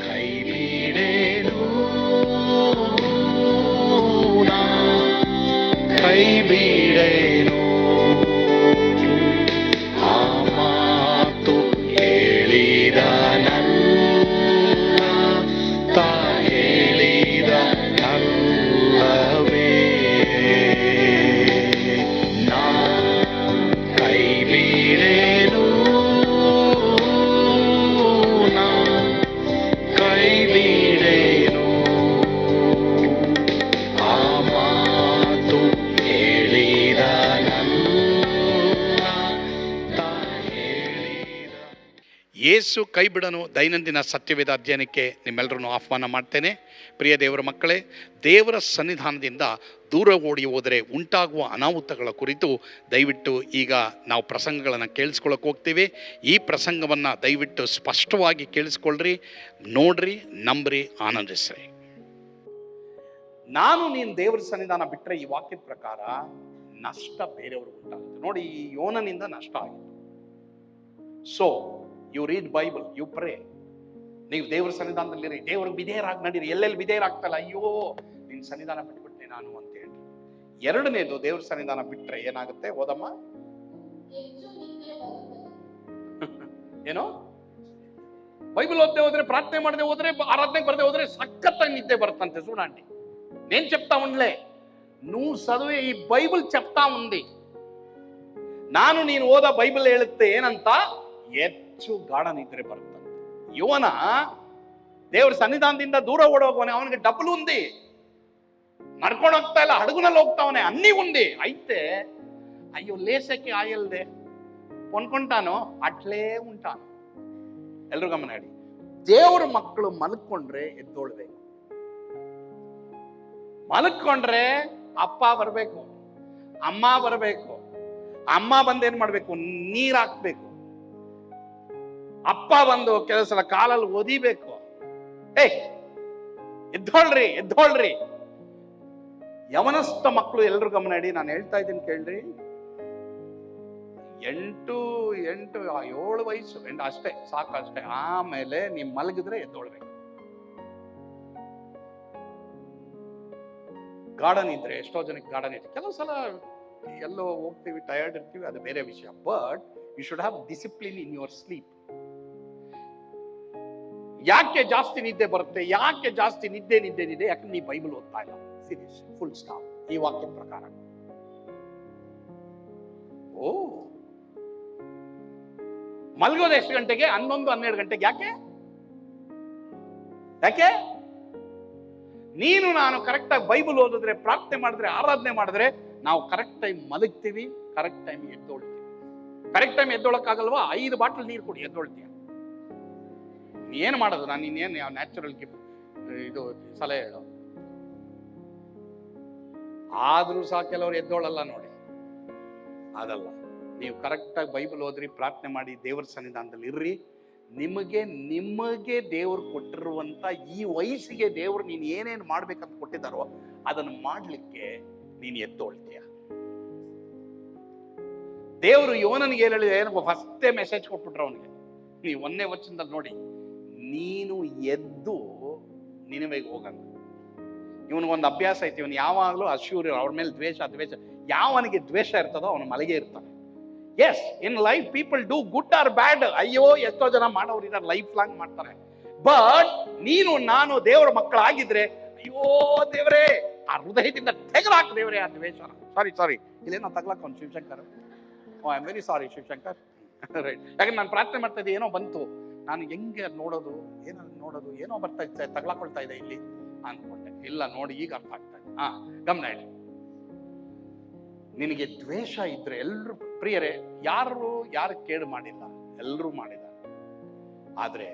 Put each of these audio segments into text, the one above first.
ಕೈ ಬಿಡೇನು, ಕೈ ಬಿಡೇನು, ಆ ಮಾತು ಹೇಳಿದ ತಾ ಹೇಳಿದ ನಲ್ಲವೇ. ನಾ ಕೈ ಬಿಡೇನು, ನಾ ಕೈ ಬಿಡೇನು, ಆ ಮಾತು ಹೇಳಿದ ಯೇಸು ಕೈ ಬಿಡನು ದೈನಂದಿನ ಸತ್ಯವೇದ ಅಧ್ಯಯನಕ್ಕೆ ನಿಮ್ಮೆಲ್ಲರನ್ನು ಆಹ್ವಾನ ಮಾಡ್ತೇನೆ. ಪ್ರಿಯ ದೇವರ ಮಕ್ಕಳೇ, ದೇವರ ಸನ್ನಿಧಾನದಿಂದ ದೂರ ಓಡಿ ಹೋದರೆ ಉಂಟಾಗುವ ಅನಾಹುತಗಳ ಕುರಿತು ದಯವಿಟ್ಟು ಈಗ ನಾವು ಪ್ರಸಂಗಗಳನ್ನು ಕೇಳಿಸ್ಕೊಳ್ಳೋಕೆ ಹೋಗ್ತೀವಿ. ಈ ಪ್ರಸಂಗವನ್ನು ದಯವಿಟ್ಟು ಸ್ಪಷ್ಟವಾಗಿ ಕೇಳಿಸ್ಕೊಳ್ರಿ, ನೋಡ್ರಿ, ನಂಬ್ರಿ, ಆನಂದಿಸ್ರಿ. ನಾನು ನೀನು ದೇವರ ಸನ್ನಿಧಾನ ಬಿಟ್ಟರೆ ಈ ವಾಕ್ಯದ ಪ್ರಕಾರ ನಷ್ಟ ಬೇರೆಯವ್ರಿಗೆ ಉಂಟಾಗುತ್ತೆ. ನೋಡಿ, ಈ ಯೋನನಿಂದ ನಷ್ಟ ಆಯಿತು. So you read Bible, you pray. ನೀವು ದೇವರ ಸನ್ನಿಧಾನದಲ್ಲಿರಿ, ದೇವ್ರಿಗೆ ವಿಧೇಯರಾಗಿ ನಡೀರಿ. ಎಲ್ಲೆಲ್ಲಿ ವಿಧೇಯರಾಗ್ತಲ್ಲ, ಅಯ್ಯೋ ನಿನ್ನ ಸನ್ನಿಧಾನ ಬಿಟ್ಬಿಟ್ಟೆ ನಾನು ಅಂತ ಹೇಳಿ. ಎರಡನೇದು, ದೇವ್ರ ಸನ್ನಿಧಾನ ಬಿಟ್ರೆ ಏನಾಗುತ್ತೆ? ಓದಮ್ಮ. ಏನೋ ಬೈಬಲ್ ಓದದೆ ಹೋದ್ರೆ, ಪ್ರಾರ್ಥನೆ ಮಾಡದೆ ಹೋದ್ರೆ, ಆರಾಧನೆಗೆ ಬರದೆ ಹೋದ್ರೆ ಸಖತ್ತಾಗಿ ನಿದ್ದೆ ಬರುತ್ತಂತೆ. చూడండి, నేను చెప్తా ఉండలే, నువ్వు చదివే ఈ బైబిల్ చెప్తా ఉంది. ನಾನು ನೀನು ಓದ ಬೈಬಲ್ ಹೇಳುತ್ತೆ ಏನಂತ? ಹೆಚ್ಚು ಗಾಢ ನಿದ್ರೆ ಬರುತ್ತಂತೆ. ಯುವನ ದೇವರ ಸನ್ನಿಧಾನದಿಂದ ದೂರ ಓಡೋಗೋನೆ, ಅವನಿಗೆ ಡಬಲ್ ఉంది, ನಡ್ಕೊಂಡು ಹೋಗ್ತಾ ಇಲ್ಲ, ಹಡಗುನಲ್ಲಿ ಹೋಗ್ತಾವನೆ, ಅನ್ನಿ ఉంది. అయితే అయ్యో లేసకి ఆయల్దే పొనుకుంటాను అట్లే ఉంటాను. ಎಲ್ರು ಗಮನ ಇಡಿ. ದೇವರ ಮಕ್ಕಳು ಮಲ್ಕೊಂಡ್ರೆ ಎದ್ದೊಳ್ಬೇಕು. ಮಲ್ಕೊಂಡ್ರೆ ಅಪ್ಪ ಬರಬೇಕು, ಅಮ್ಮ ಬರಬೇಕು. ಅಮ್ಮ ಬಂದೇನ್ ಮಾಡ್ಬೇಕು? ನೀರ್ ಹಾಕ್ಬೇಕು. ಅಪ್ಪ ಬಂದು ಕೆಲವು ಸಲ ಕಾಲಲ್ಲಿ ಒದಿಬೇಕು. ಎದ್ದೋಳ್ರಿ, ಎದ್ದೋಳ್ರಿ. ಯವನಸ್ಥ ಮಕ್ಕಳು ಎಲ್ರು ಗಮನ ಇಡಿ, ನಾನು ಹೇಳ್ತಾ ಇದ್ದೀನಿ ಕೇಳ್ರಿ. 7 ವಯಸ್ಸು ಅಷ್ಟೇ ಸಾಕು, ಅಷ್ಟೇ. ಆಮೇಲೆ ನೀವು ಮಲಗಿದ್ರೆ ಎದ್ದೋಳ್ಬೇಕು. ಗಾರ್ಡನ್ ಇದ್ರೆ, ಎಷ್ಟೋ ಜನಕ್ಕೆ ಗಾರ್ಡನ್ ಇದೆ. ಕೆಲವು ಸಲ ಎಲ್ಲೋ ಹೋಗ್ತೀವಿ, ಟಯರ್ಡ್ ಇರ್ತೀವಿ, ಅದು ಬೇರೆ ವಿಷಯ. But you should have discipline in your sleep. ಯಾಕೆ ಜಾಸ್ತಿ ನಿದ್ದೆ ಬರುತ್ತೆ? ಯಾಕೆ ಜಾಸ್ತಿ ನಿದ್ದೆ? ಯಾಕಂದ್ರೆ ನೀ ಬೈಬಲ್ ಓದ್ತಾ ಇಲ್ಲ. Finish, full stop. ಈ ವಾಕ್ಯದ ಪ್ರಕಾರ ಮಲಗೋದು ಎಷ್ಟು ಗಂಟೆಗೆ? 11-12 ಗಂಟೆಗೆ. ಯಾಕೆ? ನೀನು ನಾನು ಕರೆಕ್ಟಾಗಿ ಬೈಬಲ್ ಓದಿದ್ರೆ, ಪ್ರಾರ್ಥನೆ ಮಾಡಿದ್ರೆ, ಆರಾಧನೆ ಮಾಡಿದ್ರೆ ನಾವು ಕರೆಕ್ಟ್ ಟೈಮ್ ಮಲಗ್ತೀವಿ, ಕರೆಕ್ಟ್ ಟೈಮ್ ಎದ್ದೊಳ್ತೀವಿ. ಕರೆಕ್ಟ್ ಟೈಮ್ ಎದ್ದೊಳಕ್ಕಾಗಲ್ವಾ? 5 ಬಾಟಲ್ ನೀರು ಕೊಡಿ, ಎದ್ದೊಳ್ತೀಯ. ಏನು ಮಾಡೋದು? ನಾನು ಇನ್ನೇನು ಯಾವ ನ್ಯಾಚುರಲ್ ಗಿಫ್ಟ್ ಇದು ಸಲಹೆ ಹೇಳೋ. ಆದ್ರೂ ಸಹ ಕೆಲವರು ಎದ್ದೋಳಲ್ಲ ನೋಡಿ. ಅದಲ್ಲ, ನೀವು ಕರೆಕ್ಟಾಗಿ ಬೈಬಲ್ ಓದ್ರಿ, ಪ್ರಾರ್ಥನೆ ಮಾಡಿ, ದೇವರ ಸನ್ನಿಧಾನದಲ್ಲಿ ಇರ್ರಿ. ನಿಮಗೆ ದೇವರು ಕೊಟ್ಟಿರುವಂತ ಈ ವಯಸ್ಸಿಗೆ ದೇವರು ನೀನು ಏನೇನು ಮಾಡ್ಬೇಕಂತ ಕೊಟ್ಟಿದ್ದಾರೋ ಅದನ್ನು ಮಾಡ್ಲಿಕ್ಕೆ ನೀನು ಎದ್ದೊಳ್ತೀಯ. ದೇವರು ಯೋನನಿಗೆ ಹೇಳಿದ ಏನೋ ಫಸ್ಟೇ ಮೆಸೇಜ್ ಕೊಟ್ಬಿಟ್ರು ಅವನಿಗೆ. ನೀವು 1ನೇ ವಚನದಲ್ಲಿ ನೋಡಿ, ನೀನು ಎದ್ದು ನಿನವೆಗೆ ಹೋಗಂತ. ಇವನಿಗೊಂದು ಅಭ್ಯಾಸ ಐತಿ, ಇವನು ಯಾವಾಗಲೂ ಅಶೂರ್ಯ, ಅವ್ರ ಮೇಲೆ ದ್ವೇಷ. ಯಾವನಿಗೆ ದ್ವೇಷ ಇರ್ತದೋ ಅವನು ಮಲಗೆ ಇರ್ತಾನೆ. Yes, in life people do good or bad. ಅಯ್ಯೋ, ಎಷ್ಟೋ ಜನ ಮಾಡೋರು ಇದ್ದಾರೆ, ಲೈಫ್ ಲಾಂಗ್ ಮಾಡ್ತಾರೆ. ಬಟ್ ನೀನು ನಾನು ದೇವರ ಮಕ್ಕಳಾಗಿದ್ರೆ, ಅಯ್ಯೋ ದೇವರೇ, ಆ ಹೃದಯದಿಂದ ತೆಗೆದಾಕ ದೇವರೇ ಆ ದ್ವೇಷ. ಸಾರಿ ಇಲ್ಲೇನೋ ತಗ್ಲಾಕ ಒಂದು Shivashankar. I am very sorry Shivashankar. Right. ಯಾಕಂದ್ರೆ ನಾನು ಪ್ರಾರ್ಥನೆ ಮಾಡ್ತಾ ಇದ್ದೆ, ಏನೋ ಬಂತು, ನಾನು ಹೆಂಗೆ ನೋಡೋದು, ಏನೋ ಬರ್ತಾ ಇದ್ದೆ, ತಗ್ಲಾಕೊಳ್ತಾ ಇದೆ ಇಲ್ಲಿ ಅನ್ಕೊಂಡೆ. ಇಲ್ಲ ನೋಡಿ, ಈಗ ಅರ್ಥ ಆಗ್ತಾ ಇದೆ. ಗಮನ ಹೇಳಿ. ನಿನಗೆ ದ್ವೇಷ ಇದ್ರೆ, ಎಲ್ರು ಪ್ರಿಯರೇ, ಯಾರು ಕೇಡು ಮಾಡಿಲ್ಲ, ಎಲ್ಲರೂ ಮಾಡಿದ್ದಾರೆ. ಆದ್ರೆ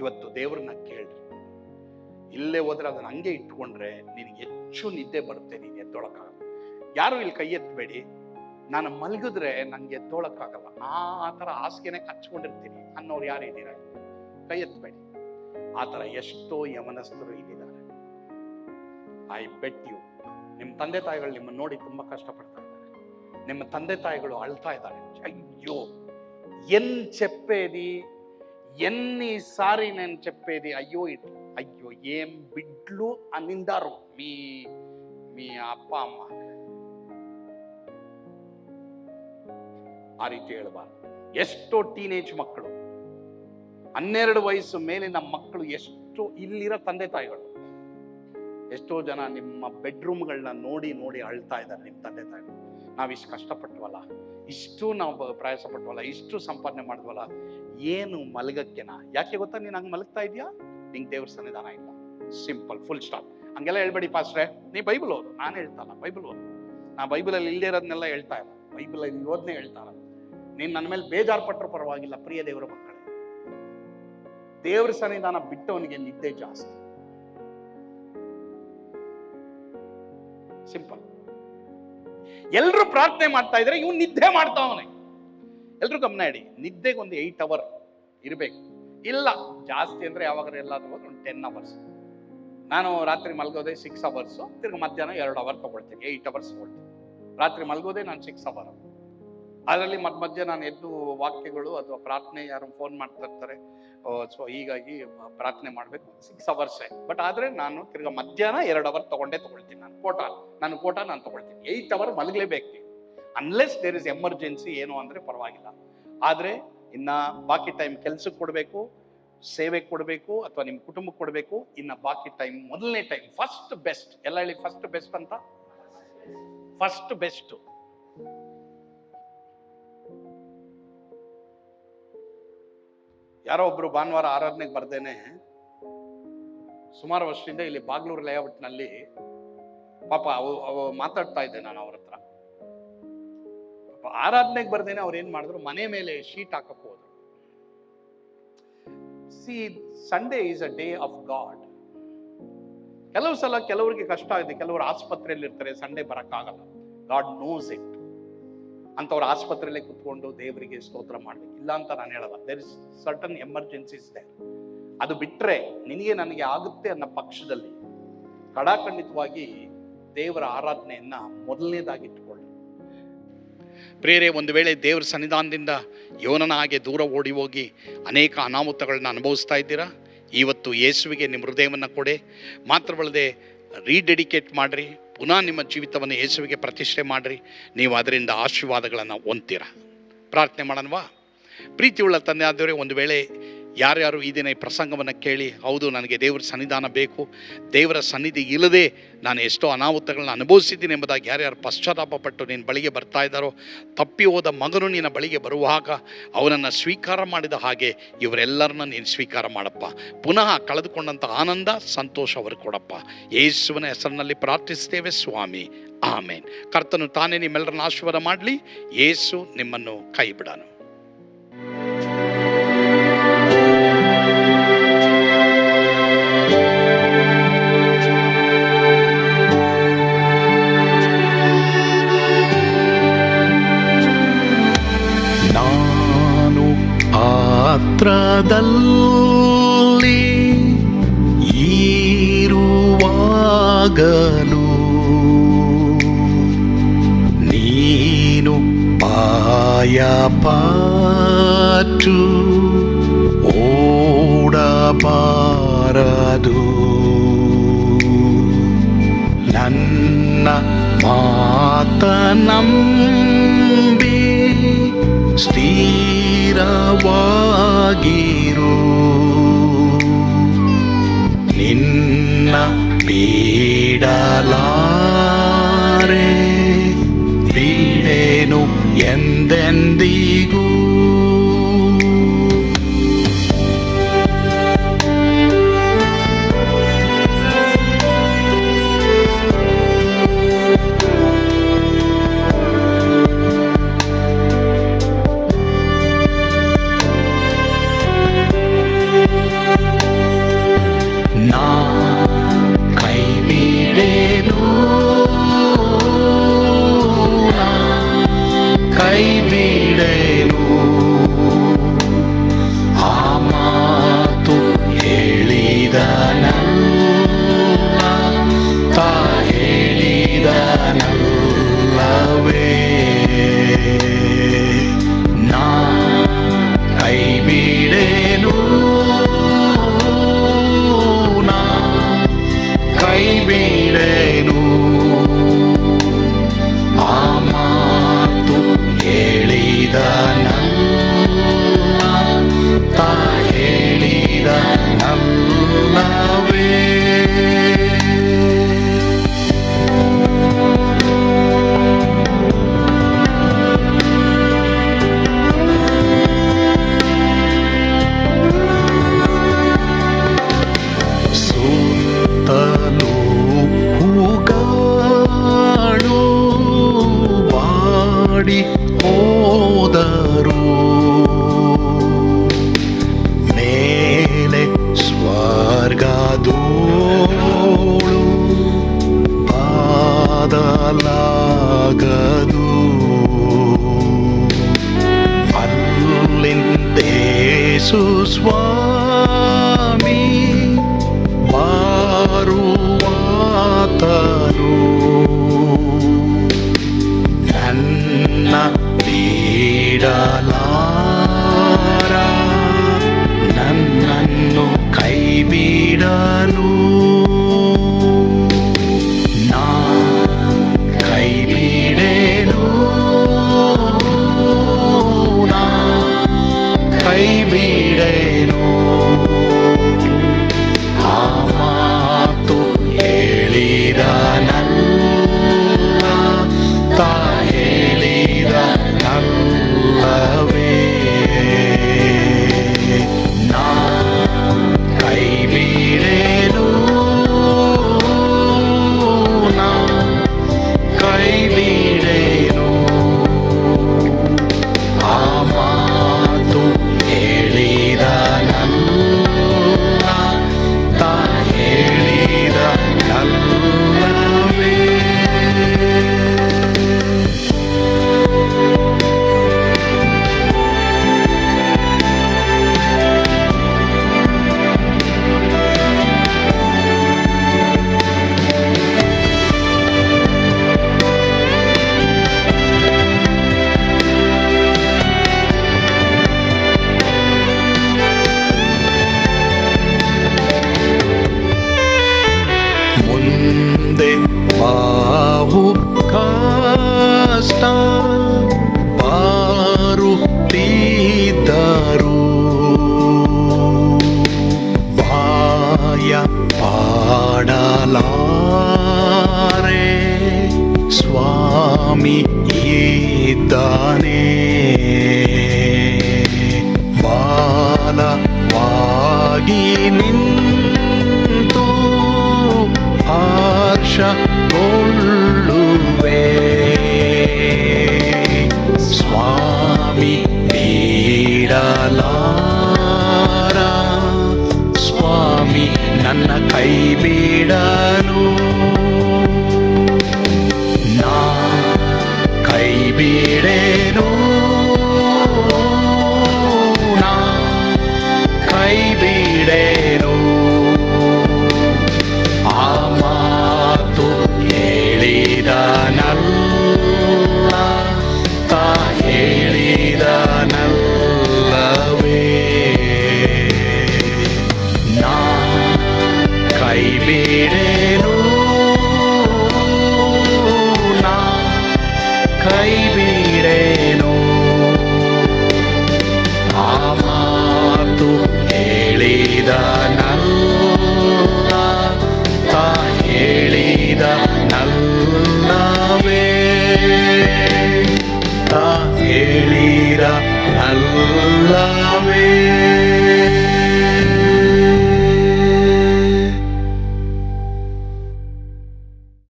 ಇವತ್ತು ದೇವ್ರನ್ನ ಕೇಳ್ರಿ. ಇಲ್ಲೇ ಹೋದ್ರೆ ಅದನ್ನ ಹಂಗೆ ಇಟ್ಕೊಂಡ್ರೆ ನಿನಗೆ ಹೆಚ್ಚು ನಿದ್ದೆ ಬರುತ್ತೆ, ನೀನು ಎದ್ದೊಳಕ್ಕಾಗಲ್ಲ. ಯಾರು ಇಲ್ಲಿ ಕೈ ಎತ್ತಬೇಡಿ. ನಾನು ಮಲಗಿದ್ರೆ ನಂಗೆ ಎದ್ದೊಳಕ್ಕಾಗಲ್ಲ, ಆ ಥರ ಹಾಸಿಗೆನೆ ಕಚ್ಕೊಂಡಿರ್ತೀನಿ ಅನ್ನೋರು ಯಾರು ಇದ್ದೀರಾ? ಕೈ ಎತ್ತಬೇಡಿ. ಆ ಥರ ಎಷ್ಟೋ ಯವನಸ್ಥರು ಇಲ್ಲಿದ್ದಾರೆ. ಐ ಬೆಟ್ ಯು, ನಿಮ್ಮ ತಂದೆ ತಾಯಿಗಳು ನಿಮ್ಮನ್ನು ನೋಡಿ ತುಂಬಾ ಕಷ್ಟಪಡ್ತಾ ಇದ್ದಾರೆ. ನಿಮ್ಮ ತಂದೆ ತಾಯಿಗಳು ಅಳ್ತಾ ಇದ್ದಾರೆ. ಅಯ್ಯೋ, ಎನ್ చెప్పేది, ఎన్నిసారి నేను చెప్పేది, అయ్యో అయ్యో ఏం బిడ్లు అనిందారు మీ మీ ಅಪ್ಪ ಅಮ್ಮ. ಆ ರೀತಿ ಹೇಳಬಾರ್ದು. ಎಷ್ಟೋ ಟೀನೇಜ್ ಮಕ್ಕಳು, 12 ವಯಸ್ಸು ಮೇಲಿನ ಮಕ್ಕಳು, ಎಷ್ಟು ಇಲ್ಲಿರೋ ತಂದೆ ತಾಯಿಗಳು, ಎಷ್ಟೋ ಜನ ನಿಮ್ಮ ಬೆಡ್ರೂಮ್ಗಳನ್ನ ನೋಡಿ ನೋಡಿ ಅಳ್ತಾ ಇದ್ದಾರೆ. ನಿಮ್ಮ ತಂದೆ ತಾಯಿಗಳು, ನಾವಿಷ್ಟು ಕಷ್ಟಪಟ್ವಲ್ಲ, ಇಷ್ಟು ನಾವು ಪ್ರಯಾಸ ಪಟ್ವಲ್ಲ, ಇಷ್ಟು ಸಂಪಾದನೆ ಮಾಡಿದ್ವಲ್ಲ, ಏನು ಮಲಗಕ್ಕೆನಾ? ಯಾಕೆ ಗೊತ್ತಾ ನೀನು ಹಂಗೆ ಮಲಗ್ತಾ ಇದೆಯಾ? ನಿಂಗೆ ದೇವ್ರ ಸನ್ನಿಧಾನ ಇಲ್ಲ. Simple, full stop. ಹಂಗೆಲ್ಲ ಹೇಳ್ಬೇಡಿ ಪಾಸ್ಟ್ರೆ, ನೀ ಬೈಬಲ್ ಓದು. ನಾನು ಹೇಳ್ತಾನ ಬೈಬಲ್ ಓದು. ನಾ ಬೈಬಲಲ್ಲಿ ಇಲ್ಲದೇ ಇರೋದನ್ನೆಲ್ಲ ಹೇಳ್ತಾ ಇಲ್ಲ, ಬೈಬಲಲ್ಲಿ ಓದನೆ ಹೇಳ್ತಾ ಇಲ್ಲ. ನೀನು ನನ್ನ ಮೇಲೆ ಬೇಜಾರು ಪಟ್ಟರು ಪರವಾಗಿಲ್ಲ. ಪ್ರಿಯ ದೇವರ ಮಕ್ಕಳೇ, ದೇವ್ರ ಸನ್ನಿಧಾನ ಬಿಟ್ಟವನಿಗೆ ನಿದ್ದೆ ಜಾಸ್ತಿ. ಸಿಂಪಲ್. ಎಲ್ರು ಪ್ರಾರ್ಥನೆ ಮಾಡ್ತಾ ಇದ್ರೆ ಇವನು ನಿದ್ದೆ ಮಾಡ್ತಾವನೆ. ಎಲ್ರು ಗಮನ ಇಡಿ, ನಿದ್ದೆಗೆ ಒಂದು 8 hours ಇರಬೇಕು. ಇಲ್ಲ ಜಾಸ್ತಿ ಅಂದ್ರೆ ಯಾವಾಗ ಎಲ್ಲಾದ್ರೂ ಒಂದು 10 hours. ನಾನು ರಾತ್ರಿ ಮಲ್ಗೋದೆ 6 hours, ತಿರ್ಗಿ ಮಧ್ಯಾಹ್ನ 2 hours ತಗೊಳ್ತೀನಿ, 8 hours ತಗೊಳ್ತೀನಿ. ರಾತ್ರಿ ಮಲ್ಗೋದೆ ನಾನು 6 hours. ಅದರಲ್ಲಿ ಮಧ್ಯ ನಾನು ಎದ್ದು ವಾಕ್ಯಗಳು ಅಥವಾ ಪ್ರಾರ್ಥನೆ, ಯಾರು ಫೋನ್ ಮಾಡ್ತಾ ಇರ್ತಾರೆ, ಸೊ ಹೀಗಾಗಿ ಪ್ರಾರ್ಥನೆ ಮಾಡಬೇಕು 6 hours. ಬಟ್ ಆದರೆ ನಾನು ತಿರ್ಗಿ ಮಧ್ಯಾಹ್ನ 2 hours ತಗೊಳ್ತೀನಿ. ನನ್ನ ಕೋಟ ನಾನು ತಗೊಳ್ತೀನಿ. 8 hours ಮಲಗಲೇಬೇಕು. ಅನ್ಲೆಸ್ ದೇರ್ ಇಸ್ ಎಮರ್ಜೆನ್ಸಿ ಏನು ಅಂದರೆ ಪರವಾಗಿಲ್ಲ. ಆದರೆ ಇನ್ನು ಬಾಕಿ ಟೈಮ್ ಕೆಲ್ಸಕ್ಕೆ ಕೊಡಬೇಕು, ಸೇವೆಗೆ ಕೊಡಬೇಕು, ಅಥವಾ ನಿಮ್ಮ ಕುಟುಂಬಕ್ಕೆ ಕೊಡಬೇಕು. ಇನ್ನು ಬಾಕಿ ಟೈಮ್, ಮೊದಲನೇ ಟೈಮ್ ಫಸ್ಟ್ ಬೆಸ್ಟ್. ಎಲ್ಲ ಹೇಳಿ ಫಸ್ಟ್ ಬೆಸ್ಟ್ ಅಂತ. First best. ಯಾರೋ ಒಬ್ರು ಭಾನುವಾರ ಆರಾಧನೆಗೆ ಬರ್ದೇನೆ ಸುಮಾರು ವರ್ಷದಿಂದ ಇಲ್ಲಿ ಬಾಗ್ಲೂರು ಲೇಔಟ್ನಲ್ಲಿ ಪಾಪ ಅವು ಮಾತಾಡ್ತಾ ಇದ್ದೆ ನಾನು ಅವ್ರ ಹತ್ರ. ಪಾಪ ಆರಾಧನೆಗೆ ಬರ್ದೇನೆ ಅವ್ರು ಏನ್ ಮಾಡಿದ್ರು, ಮನೆ ಮೇಲೆ ಶೀಟ್ ಹಾಕಕ್ ಹೋದ್ರು. See, Sunday is a day of God. ಕೆಲವು ಸಲ ಕೆಲವರಿಗೆ ಕಷ್ಟ ಆಗಿದೆ, ಕೆಲವರು ಆಸ್ಪತ್ರೆಯಲ್ಲಿ ಇರ್ತಾರೆ, ಸಂಡೇ ಬರಕ್ಕಾಗಲ್ಲ. God knows it. ಅಂತವ್ರ ಆಸ್ಪತ್ರೆಯಲ್ಲೇ ಕುತ್ಕೊಂಡು ದೇವರಿಗೆ ಸ್ತೋತ್ರ ಮಾಡ್ಬೇಕು. ಇಲ್ಲ ಅಂತ ನಾನು ಹೇಳಲ್ಲ. There is certain emergencies there. ಅದು ಬಿಟ್ರೆ ನಿನಗೆ ನನಗೆ ಆಗುತ್ತೆ ಅನ್ನೋ ಪಕ್ಷದಲ್ಲಿ ಕಡಾಖಂಡಿತವಾಗಿ ದೇವರ ಆರಾಧನೆಯನ್ನ ಮೊದಲನೇದಾಗಿ ಇಟ್ಕೊಳ್ಳಿ. ಪ್ರಿಯರೇ, ಒಂದು ವೇಳೆ ದೇವರ ಸನ್ನಿಧಾನದಿಂದ ಯೋನನ ಹಾಗೆ ದೂರ ಓಡಿ ಹೋಗಿ ಅನೇಕ ಅನಾಹುತಗಳನ್ನ ಅನುಭವಿಸ್ತಾ ಇದ್ದೀರಾ, ಇವತ್ತು ಯೇಸುವಿಗೆ ನಿಮ್ಮ ಹೃದಯವನ್ನು ಕೊಡಿ. ಮಾತ್ರವಲ್ಲದೆ ರೀಡೆಡಿಕೇಟ್ ಮಾಡಿರಿ. ಪುನಃ ನಿಮ್ಮ ಜೀವಿತವನ್ನು ಯೇಸುವಿಗೆ ಪ್ರತಿಷ್ಠೆ ಮಾಡಿರಿ. ನೀವು ಅದರಿಂದ ಆಶೀರ್ವಾದಗಳನ್ನು ಹೊಂದ್ತೀರ. ಪ್ರಾರ್ಥನೆ ಮಾಡೋಣವಾ? ಪ್ರೀತಿಯುಳ್ಳ ತಂದೆ ಆದವರೇ, ಒಂದು ವೇಳೆ ಯಾರ್ಯಾರು ಈ ದಿನ ಈ ಪ್ರಸಂಗವನ್ನು ಕೇಳಿ, ಹೌದು ನನಗೆ ದೇವರ ಸನ್ನಿಧಾನ ಬೇಕು, ದೇವರ ಸನ್ನಿಧಿ ಇಲ್ಲದೆ ನಾನು ಎಷ್ಟೋ ಅನಾಹುತಗಳನ್ನ ಅನುಭವಿಸಿದ್ದೀನಿ ಎಂಬುದಾಗಿ ಯಾರ್ಯಾರು ಪಶ್ಚಾತ್ತಾಪಪಟ್ಟು ನಿನ್ನ ಬಳಿಗೆ ಬರ್ತಾ ಇದ್ದಾರೋ, ತಪ್ಪಿ ಹೋದ ಮಗನು ನಿನ್ನ ಬಳಿಗೆ ಬರುವಾಗ ಅವನನ್ನು ಸ್ವೀಕಾರ ಮಾಡಿದ ಹಾಗೆ ಇವರೆಲ್ಲರನ್ನ ನೀನು ಸ್ವೀಕಾರ ಮಾಡಪ್ಪ. ಪುನಃ ಕಳೆದುಕೊಂಡಂಥ ಆನಂದ, ಸಂತೋಷ ಅವರು ಕೊಡಪ್ಪ. ಯೇಸುವಿನ ಹೆಸರಿನಲ್ಲಿ ಪ್ರಾರ್ಥಿಸ್ತೇವೆ ಸ್ವಾಮಿ, ಆಮೇನ್. ಕರ್ತನು ತಾನೇ ನಿಮ್ಮೆಲ್ಲರನ್ನ ಆಶೀರ್ವಾದ ಮಾಡಲಿ. ಯೇಸು ನಿಮ್ಮನ್ನು ಕೈ ಬಿಡನು. ಪಾತ್ರದಲ್ಲಿ ಇರುವಾಗಲೂ ನೀನು ಪಾಯಪಾಟು ಓಡಬಾರದು. ನನ್ನ ಮಾತನಂಬಿ ಸ್ಥಿರವಾಗಿರು. ನಿನ್ನ ಬಿಡಲಾರೆ, ಬಿಡೆನು ಎಂದೆಂದಿಗೂ. ಕೈ ಬಿಡೆನು ತಾ ಹೇಳಿದ ನಲ್ಲವೇ. ಸುತ್ತಲೂ ಹೂಗಳು ಬಾಡಿ ಹೋದರು, ಮೇಲೆ ಸ್ವರ್ಗದೋಳು ಬಾದಲಾಗದು. ಅಲ್ಲಿಂದೇಸು ಸ್ವಾಮಿ ಬಾರುವಾತನು, ನನ್ನ ಬಿಡಲಾರ, ನನ್ನನ್ನು ಕೈ ಬಿಡಲು. ನಾ ಕೈ ಬಿಡೆನು, ನಾ ಕೈ ಬಿಡೆನು. ಆ ಮಾತು ಹೇಳಿದ ನಲ್ಲ, ತಾ ಹೇಳಿದ ನಲ್ಲವೇ. ನಾ ಕೈ ಬಿಡೆನು, ನಾ ಕೈ ಬಿಡೆನು. ಆ ಮಾತು ಹೇಳಿದ ನಲ್ಲ, ತಾ ಹೇಳಿದ ನಲ್ಲವೇ. ಮುಂದೆ ಬಾಹು ಕಷ್ಟ ಬಾರುತ್ತಿದ್ದರು, ಬಾಯ ಪಾಡಲಾರೆ ಸ್ವಾಮಿ ಇದ್ದಾನೆ. ಬಾಲವಾಗಿ ನಿಂತು ಹರ್ಷಗೊಳ್ಳುವೆ, ಸ್ವಾಮಿ ಬಿಡಲಾರ,